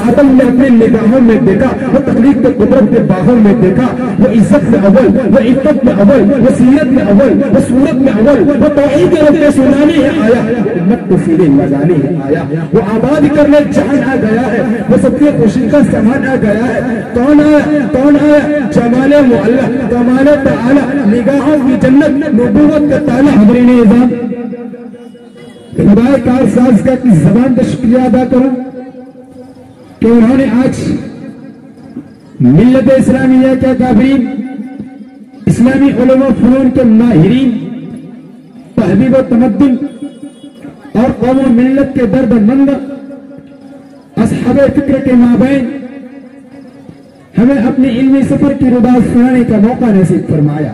आदम ने अपने निगाहों में देखा, वो तकलीफ के कुदरत के बाहों में देखा, वो इज्जत में अव्वल, वो इज्जत में अव्वल, वो सीरत में अव्वल, वो सूरत में अव्वल, वो तौहीद के रब सुनाने है आया, उम्मत को सीने लगाने है आया, वो आबाद करने जहान आ गया है, वो सबके खुशी का सामान आ गया है। कौन आया? जमाले मुअल्ला, कमाले तआला, निगाहों की जन्नत, नबूवत का ताला। हज़रीन इज़्ज़त, खुदाए कारसाज का की ज़बान का शुक्रिया अदा करूं कि उन्होंने आज मिल्लत इस्लामिया के काफिरीन, इस्लामी उलूम फ़नून के माहिरीन, तहज़ीब व तमद्दुन और कौम व मिल्लत के दर्दमंद अस्हाबे फिक्र के माबैन हमें अपनी इल्मी सफर की रुदात सुनाने का मौका नसीब फरमाया।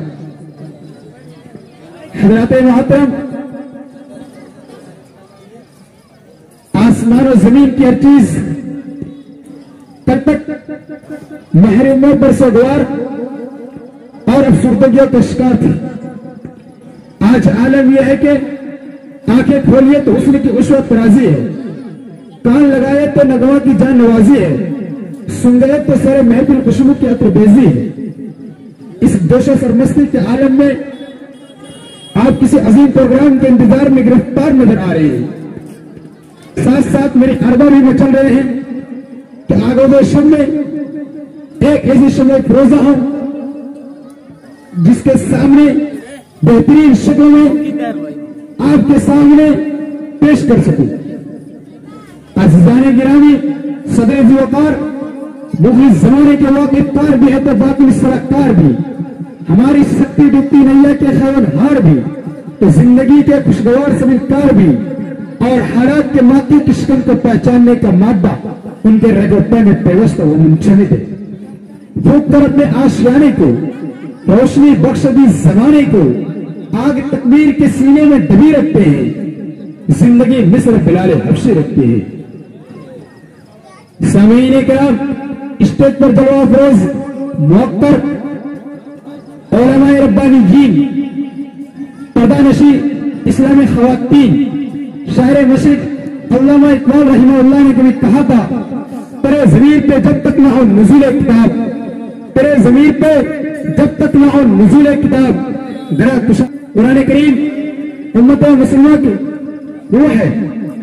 हज़रात मोहतरम, आसमान और जमीन की हर चीज तब तक महरूमों पर सगवार और अफसुर्दगियों का शिकार थी। आज आलम यह है कि आंखें खोलिए तो हुस्न की उस्वत राजी है, कान लगाए तो नगवा की जान नवाजी है, सुन गए तो सारे महफिल खुशबू की अत्रबेजी है। इस जोशो सरमस्ती के आलम में आप किसी अजीम प्रोग्राम के इंतजार में गिरफ्तार नजर आ रहे हैं। साथ साथ मेरे अरबा भी मचल रहे हैं कि आगोदे शब में एक ऐसी शब फिरोजा हो जिसके सामने बेहतरीन शक्ल में आपके सामने पेश कर सकूं। अज़ीज़ान गिरामी, सदर ज़िवकार, मुग़िज़ ज़माने के वाक़िफ़कार भी है तो बाकी सरकार भी, हमारी शक्ति डूबती नैया के खैवनहार भी, तो जिंदगी के खुशगवार सबिलकार भी, और हालात के माती की शिकन को पहचानने का मादा उनके रगोटे में पेवस्त वो मुंचमित है। भूख कर अपने आशियाने को, रोशनी बख्श दी ज़माने को, आग तकबीर के सीने में दबी रखते हैं, जिंदगी मिस्र बिलाले हफ्सी रखते हैं। सामीन किराम, स्टेज पर जलवा अफरोज मुअक्कर उलमाए रब्बानीयीन, पर्दानशी इस्लामी खवातीन, शायर मशरिक अल्लामा इकबाल रहमहुल्लाह ने कभी कहा था, तेरे ज़मीर पे जब तक न हो नुज़ूल किताब, तेरे ज़मीर पे जब तक न हो नुज़ूल किताब, जरा कुरान करीम उम्मत मुस्लिमा की रूह है,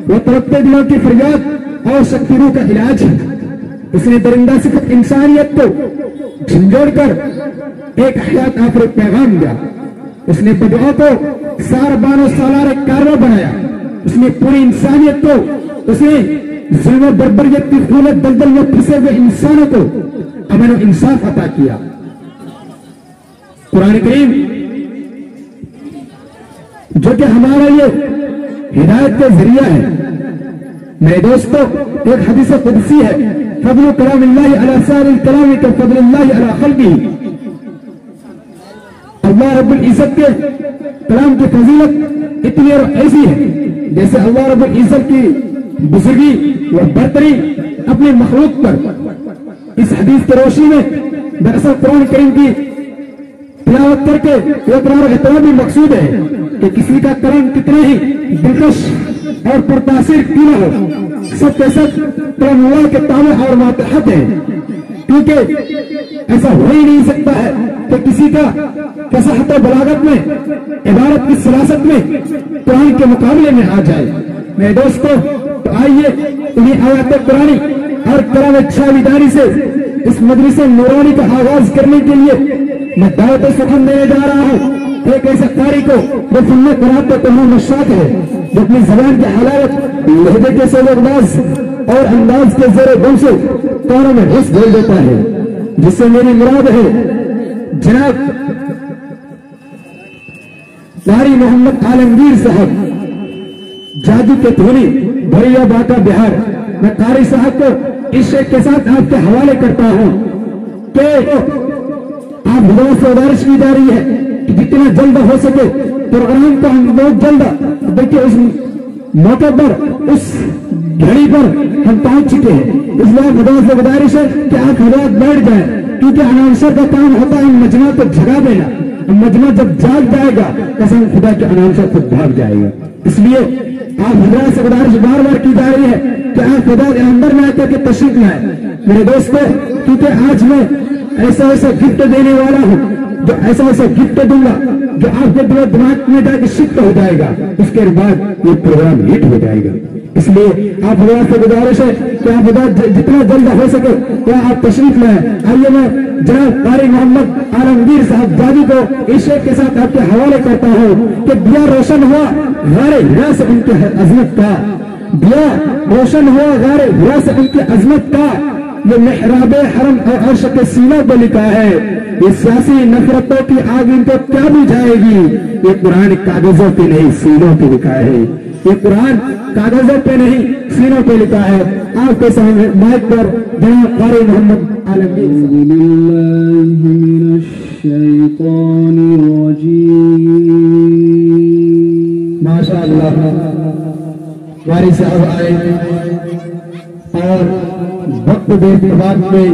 वो तड़पते दिलों की फरियाद और शक्ति रूह का इलाज है। उसने दरिंदा सिफत इंसानियत को झंझोड़ कर एक हयात आफर पैगाम दिया। उसने बदुआ को सारबानो सालार कारवा बनाया। उसने पूरी इंसानियत को, उसने जुल्म बर्बरियत की खूलत दलदल में फंसे हुए इंसानों को अमन और इंसाफ अता किया। कुरान करीम जो कि हमारा ये हिदायत का जरिया है। मेरे दोस्तों, एक हदीस कुदसी है, फज़्लु कलामिल्लाहि अला सारिल कलामी का फज़्लुल्लाहि अला खल्क़िही। अल्लाह रब्बुल इज्जत के कलाम की फजीलत इतनी और ऐसी है जैसे अल्लाह रब्बुल इज्जत की बुजुर्गी व बरतरी अपने मखलूक पर। इस हदीस की रोशनी में दरअसल कुरान करीम की तिलावत करके इकरार एहतराम भी मकसूद है कि किसी का कलाम कितना ही दिलकश और पुरतासीर क्यों न हो, सब के सब कलामुल्लाह के ताबे और मातहत है। क्योंकि ऐसा हो ही नहीं सकता है कि किसी का फसाहत बलागत में, इबारत की सलासत में कुरान के मुकाबले में आ जाए। मेरे दोस्तों, तो आइए इन्हीं आयत कुरानी और कलाम छाविदारी से इस मजलिस नूरानी का आगाज करने के लिए मैं दावत सुखन देने जा रहा हूँ। एक ऐसे कारी को जो फन्ने कुरान पर तमाम नशात है, जो अपनी जबान की हलावत लहजे के सबकबाज और अंदाज के ज़ेरे गुम से कानों में हिस्स झेल देता है, जिससे मेरी मुराद है जनाब कारी मोहम्मद आलमगीर साहब, जादू के धोनी, भरिया बाका बिहार। मैं कारी साहब को इस शेख के साथ आपके हवाले करता हूं कि आप लोगों से गुजारिश की जा रही है कि जितना जल्द हो सके प्रोग्राम को हम बहुत जल्द, देखिए उस मौके पर, उस घड़ी पर हम पहुंच चुके हैं। इसलिए लोगों से गुजारिश है कि आप हजरात बैठ जाएं, क्योंकि अनाउंसर का काम होता है मजमा को जगा देना। मजमा जब जाग जाएगा कसम खुदा के अनाउंसर खुद भाग जाएगा। इसलिए आप हजरात से गुजारिश बार बार की जा रही है کہ آپ خدا کے اندر میں آتے کہ تشریف لائیں میرے دوستوں، کیونکہ آج میں ایسا ایسا گفٹ دینے والا ہوں، جو ایسا ایسا گفٹ دوں گا جو آپ کے دماغ میں جا کے شفٹ ہو جائے گا، اس کے بعد یہ پروگرام ہٹ ہو جائے گا۔ اس لیے آپ حضرات سے گزارش ہے کہ آپ حضرات جتنا جلد ہو سکے کیا آپ تشریف لائیں۔ آئیے میں جناب قاری محمد عالمگیر صاحب زادی کو اس شعر کے ساتھ آپ کے حوالے کرتا ہوں کہ دیا روشن ہوا غار ہرا سے ان کی عظمت کا، دیا روشن ہوا غار ہرا سے ان کی عظمت کا، یہ محراب حرم اور عرش کے سینوں پہ لکھا ہے، یہ سیاسی نفرتوں کی آگ ان کو کیا بجھائے گی، یہ قرآن کاغذوں پہ نہیں سینوں پہ لکھا ہے، یہ قرآن کاغذوں پہ نہیں سینوں پہ لکھا ہے۔ آپ کے سامنے مائک پر جناب قاری محمد عالمگیر۔ ماشاء اللہ قاری صاحب آئے اور وقت بے بعد میں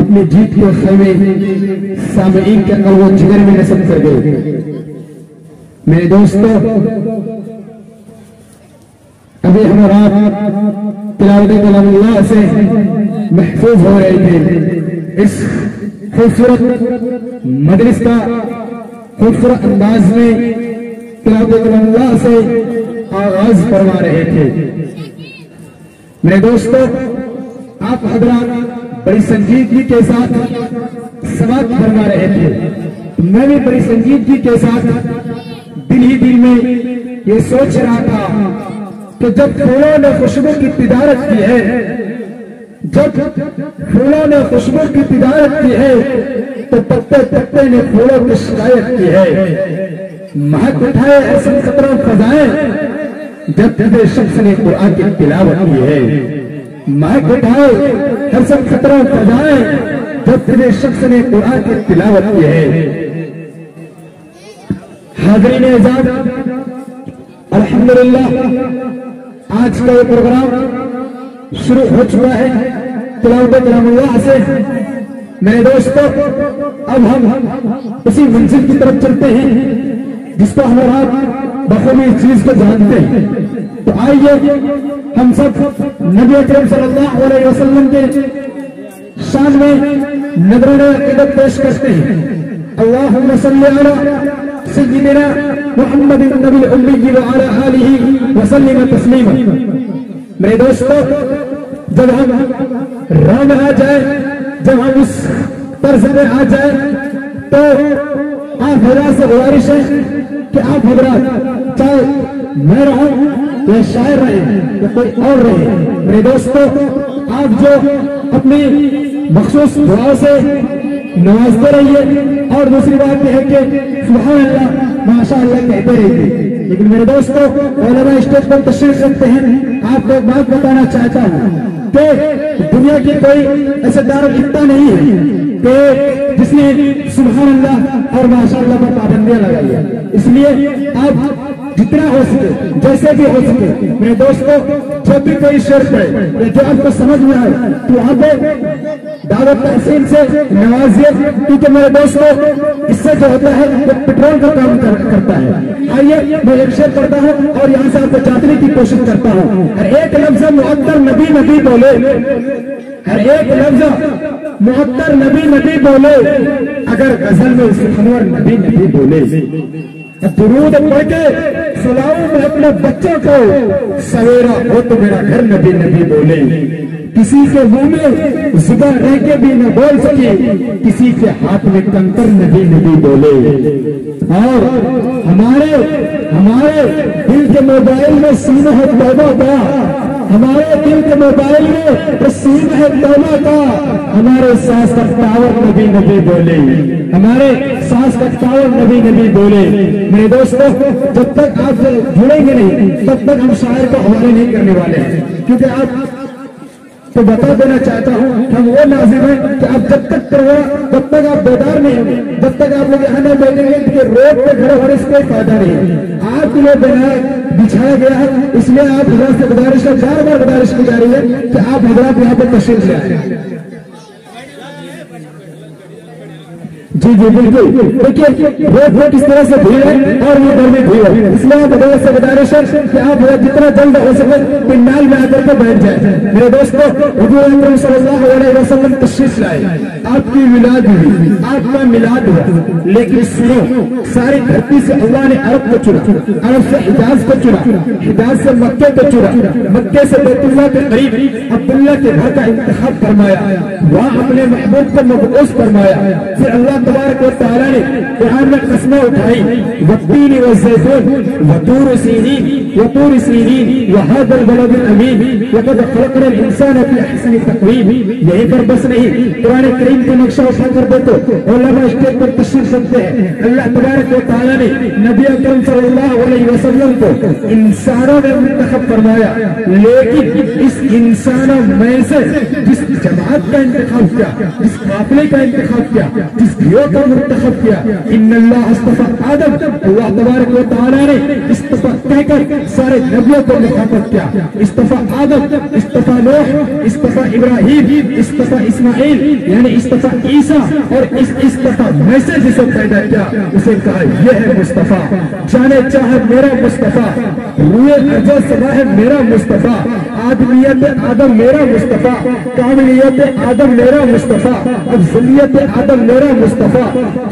اپنی جیت کے خیمے سامعین کے اندر وہ جگر میں نصب کر گئے۔ میرے دوستوں، ابھی ہم رات تلاوت کلام اللہ سے محفوظ ہو رہے تھے، اس خوبصورت مجلس کا خوبصورت انداز میں تلاوت کلام اللہ سے آغاز فرما رہے تھے۔ میرے دوستوں، آپ حضرات بڑی سنجیدگی کے ساتھ سماعت فرما رہے تھے، میں بھی بڑی سنجیدگی کے ساتھ دل ہی دل میں یہ سوچ رہا تھا کہ جب پھولوں نے خوشبو کی تجارت کی ہے، جب پھولوں نے خوشبو کی تجارت کی ہے تو پتے پتے نے پھولوں کی شکایت کی ہے، مہک اٹھائے ایسے خطروں فضائیں جب جب شخص نے قرآن کی تلاوت کی ہے، مہک اٹھائے ہر سب خطروں فضائیں جب جب شخص نے قرآن کی تلاوت کی ہے۔ حاضرین اعزاز، الحمدللہ آج کا یہ پروگرام شروع ہو چکا ہے تلاوت کلام اللہ سے۔ میرے دوستوں، اب ہم اسی منزل کی طرف چلتے ہیں جس کو ہمارا بخوبی اس چیز کو جانتے ہیں۔ تو آئیے ہم سب نبی اکرم صلی اللہ علیہ وسلم کے شان میں نذرانہ عقیدت پیش کرتے ہیں۔ اللہم صلی علی سیدنا محمد النبی الامی وعلی آلہ وسلم تسلیما۔ میرے دوستو، جب ہم راہ میں آ جائیں، جب ہم اس طرز میں آ جائیں تو آپ حضرات سے گزارش ہے کہ آپ حضرات چاہے میں رہوں یا شاعر رہے یا کوئی اور رہے، میرے دوستو آپ جو اپنی مخصوص دعاؤں سے نوازتے رہیے، اور دوسری بات یہ ہے کہ سبحان اللہ ماشاء اللہ کہتے رہیے۔ لیکن میرے دوستو، علماء اسٹیج پر تشریف رکھتے ہیں، آپ کو ایک بات بتانا چاہتا ہوں کہ دنیا کی کوئی ایسے دارالفتہ نہیں ہے کہ جس نے سبحان اللہ اور ماشاء اللہ پر پابندیاں لگائی ہے۔ اس لیے آپ جتنا ہو سکے، جیسے بھی ہو سکے، میرے دوستو جب بھی کوئی شعر پڑھے یا جو آپ کو سمجھ میں آئے تو وہاں پہ دعوت تحسین سے نوازیے، کیونکہ میرے دوستو اس سے جو ہوتا ہے وہ پیٹرول کا کام کرتا ہے۔ آئیے میں ایک شعر پڑھتا ہوں اور یہاں سے آپ کو چاٹنے کی کوشش کرتا ہوں۔ ہر ایک لفظ معطر نبی نبی بولے، ہر ایک لفظ معطر نبی نبی بولے، اگر غزل میں سخنور نبی نبی بولے، درود پڑھ کے سلاؤں میں اپنے بچوں کو، سویرا ہو تو میرا گھر نبی نبی بولے، کسی کے منہ میں زبان رہ کے بھی نہ بول سکے، کسی کے ہاتھ میں کنکر نبی نبی بولے۔ اور ہمارے دل کے موبائل میں سین ہے توبہ کا، ہمارے دل کے موبائل میں سین ہے توبہ کا، ہمارے سانس کا ٹاور نبی نبی بولے، ہمارے سانس کا ٹاور نبی نبی بولے۔ میرے دوستو، جب تک آپ جڑیں گے نہیں تب تک ہم شاعر کو حوالے نہیں کرنے والے ہیں، کیونکہ آپ تو بتا دینا چاہتا ہوں ہم وہ لازم ہے کہ آپ جب تک کروا تب تک آپ بیدار نہیں ہوں گے، جب تک آپ لوگ یہاں نہ بیٹھیں گے کہ روڈ پہ کھڑے ہونے سے کوئی فائدہ نہیں ہے۔ آپ کے لیے بچھایا گیا ہے، اس لیے آپ حضرات سے گزارش ہے، بار بار گزارش کی جا رہی ہے کہ آپ حضرات یہاں پہ تشریف لے آئیں۔ जी जी बिल्कुल। देखिए वोट इस तरह से भीड़ है और वो घर में भीड़ है, इसलिए बदौलत से गुजारिश है कि आप जितना जल्द हो सके पंडाल में आकर के बैठ जाए। मेरे दोस्तों, हुजूर अकरम सल्लल्लाहु अलैहि वसल्लम तशरीफ लाए, आपकी मिलाद हुई, आपका मिलाद हुआ, लेकिन सुनो, सारी धरती से अल्लाह ने अरब को चुना, अरब से हिजाज को चुना, हिजाज से मक्के को चुना, मक्के से बैतुल्लाह के करीब अब्दुल्लाह के घर का इंतखाब फरमाया, वहाँ अपने महबूब को मबऊस फरमाया। फिर अल्लाह तबारक व तआला ने कुरान में कसमें उठाई, वत्तीन वज़ैतून वतूर सीनीन वतूर सीनीन वहादल बलदिल अमीन लक़द खलक़नल इंसान फी अहसनि तक़वीम। यहीं पर बस नहीं, कुरान करीम का नक्शा उठा कर दे तो उलमा स्टेज पर तशरीफ रखते हैं। अल्लाह तबारक व तआला ने नबी अकरम सल्लल्लाहु अलैहि वसल्लम को इंसानों में मुंतखब फरमाया, लेकिन इस इंसानों में से जिस जमात का इंतखाब किया, जिस काफिले का इंतखाब किया, जिस गिरोह का मुंतखब किया, इन्नल्लाह इस्तफा आदम, अल्लाह तबारक व तआला ने इस्तफा कहकर सारे नबियों को मुखातब किया। इस्तफा आदम, इस्तफा नूह, इस्तफा इब्राहिम, इस्तफा इस्माइल, यानी इस्तफा ईसा, और इस इस्तफा में से जिसे पैदा किया उसे कहा यह है मुस्तफा। जाने चाहे मेरा मुस्तफा, रूए अर्जा समा है मेरा मुस्तफा, आदमियत आदम मेरा मुस्तफा, कामिलियत आदम मेरा मुस्तफा, अफजलियत आदम मेरा मुस्तफा,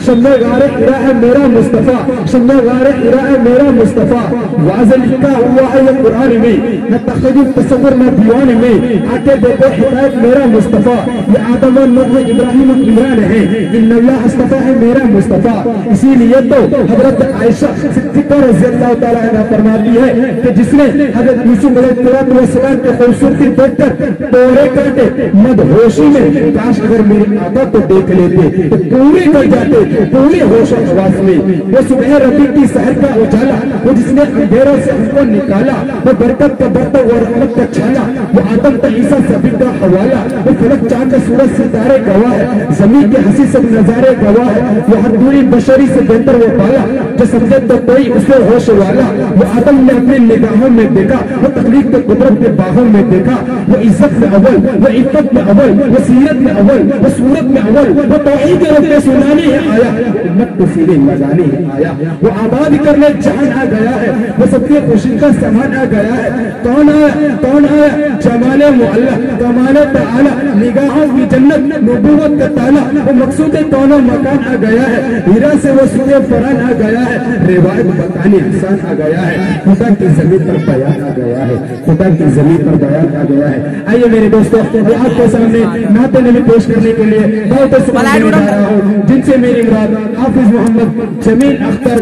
शम्मे गारे इरा है मेरा मुस्तफा, शम्मे गारे इरा है मेरा मुस्तफा। वाज़ह लिखा हुआ है ये कुरान में, न तखरीब तसव्वुर न दीवान में, आके देखो हिदायत मेरा मुस्तफा। ये आदम और नूह इब्राहिम और इमरान है, इन्नल्लाह इस्तफा है मेरा मुस्तफा। इसीलिए तो हजरत आयशा सिद्दीक़ा रज़ियल्लाहु ताला अन्हा फरमाती है कि जिसने हजरत यूसुफ अलैहिस्सलाम की खूबसूरती देखकर तोड़े काटे मदहोशी में, काश अगर मेरे आका को देख लेते तो पूरे कर जाते, पूरे होश हवास में। वो सुबह रबी की सहर का उजाला, वो जिसने अंधेरों से हमको निकाला, वो बरकत का बरता और रहमत का छाला, वो आदम का ईसा सभी का हवाला, वो फलक चांद सूरज सितारे गवाह है, जमीन के हंसी सब नजारे गवाह है, वो हर दूरी बशरी से बेहतर वो पाला, जो समझे तो कोई उसे होश वाला। वो आदम ने अपनी निगाहों में देखा, वो तकलीफ के कुदरत के बाहों में देखा, वो इज्जत में अव्वल, वो इफ़्फ़त में अव्वल, वो सीरत में अव्वल, वो सूरत में अव्वल, वो तौहीद रब्बे सुनानी है आया, उम्मत को सीधे मजानी है आया, वो आबाद करने जहान आ गया है, वो सबके खुशी का सामान आ गया है। कौन आया, कौन आया, जमाले मुअल्ला, कमाले तआला, निगाहों की जन्नत, नबूवत का ताला, वो मकसूद कौनो मकान आ गया है, हीरा से वो सूए फरान आ गया है, रिवायत बताने हसान आ गया है, खुदा की जमीन पर बयान आ गया है, खुदा की जमीन पर बयान आ गया है। आइए मेरे दोस्तों, मैं आपके सामने नाते नबी पेश करने के लिए बहुत सुबह रहा हूँ, जिनसे मेरी मुराद हाफिज मोहम्मद जमील अख्तर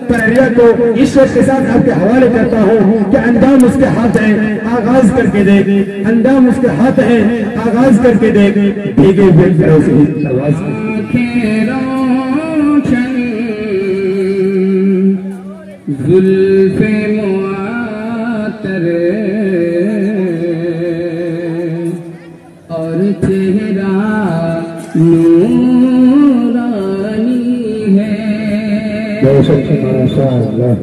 परेरिया को इस शेर के साथ आपके हवाले करता हूँ कि अंजाम उसके हाथ है, आगाज करके देख, अंजाम उसके हाथ है, आगाज करके देख, भीगे बेफिरों से ही आवाज जुल्फ़े मुआतर और चेहरा नूरानी है। माशाअल्लाह,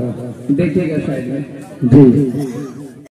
देखिएगा साइड में जी।